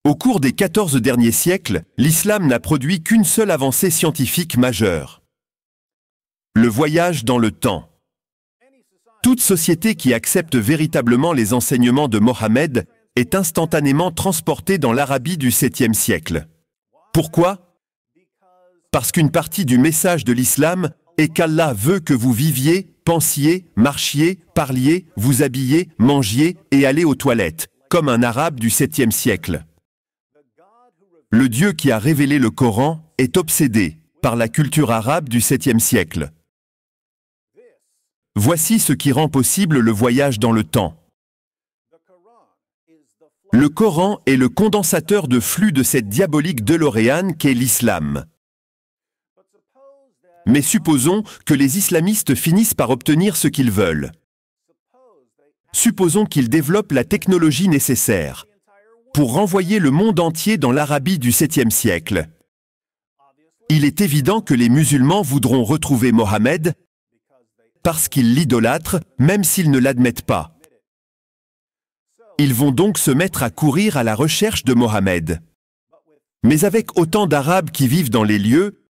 Au cours des 14 derniers siècles, l'islam n'a produit qu'une seule avancée scientifique majeure. Le voyage dans le temps. Toute société qui accepte véritablement les enseignements de Mohammed est instantanément transportée dans l'Arabie du 7e siècle. Pourquoi? Parce qu'une partie du message de l'islam est qu'Allah veut que vous viviez, pensiez, marchiez, parliez, vous habilliez, mangiez et allez aux toilettes, comme un arabe du 7e siècle. Le Dieu qui a révélé le Coran est obsédé par la culture arabe du 7e siècle. Voici ce qui rend possible le voyage dans le temps. Le Coran est le condensateur de flux de cette diabolique DeLorean qu'est l'islam. Mais supposons que les islamistes finissent par obtenir ce qu'ils veulent. Supposons qu'ils développent la technologie nécessaire pour renvoyer le monde entier dans l'Arabie du 7e siècle. Il est évident que les musulmans voudront retrouver Mohammed parce qu'ils l'idolâtrent, même s'ils ne l'admettent pas. Ils vont donc se mettre à courir à la recherche de Mohammed. Mais avec autant d'Arabes qui vivent dans les lieux,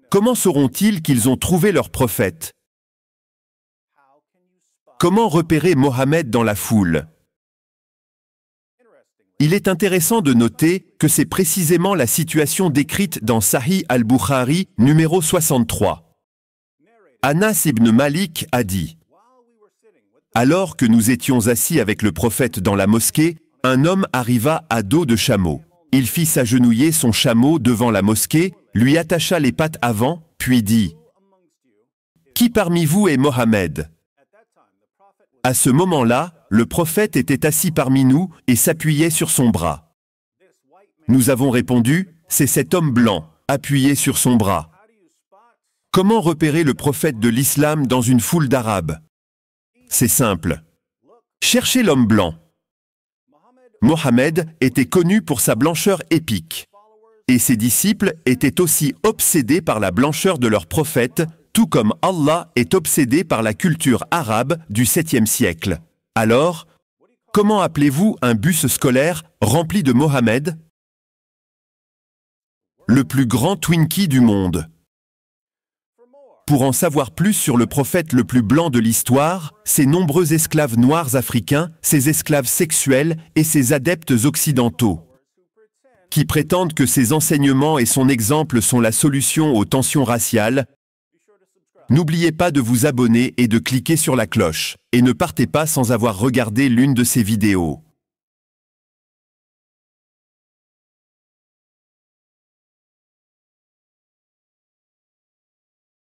comment sauront-ils qu'ils ont trouvé leur prophète? Comment repérer Mohammed dans la foule? Il est intéressant de noter que c'est précisément la situation décrite dans Sahih al-Bukhari, numéro 63. Anas ibn Malik a dit: alors que nous étions assis avec le prophète dans la mosquée, un homme arriva à dos de chameau. Il fit s'agenouiller son chameau devant la mosquée, lui attacha les pattes avant, puis dit: qui parmi vous est Mohammed? À ce moment-là, le prophète était assis parmi nous et s'appuyait sur son bras. Nous avons répondu: c'est cet homme blanc, appuyé sur son bras. Comment repérer le prophète de l'islam dans une foule d'Arabes? C'est simple. Cherchez l'homme blanc. Mohammed était connu pour sa blancheur épique. Et ses disciples étaient aussi obsédés par la blancheur de leur prophète, tout comme Allah est obsédé par la culture arabe du 7e siècle. Alors, comment appelez-vous un bus scolaire rempli de Mohammed? Le plus grand Twinkie du monde. Pour en savoir plus sur le prophète le plus blanc de l'histoire, ses nombreux esclaves noirs africains, ses esclaves sexuels et ses adeptes occidentaux, qui prétendent que ses enseignements et son exemple sont la solution aux tensions raciales, n'oubliez pas de vous abonner et de cliquer sur la cloche. Et ne partez pas sans avoir regardé l'une de ces vidéos.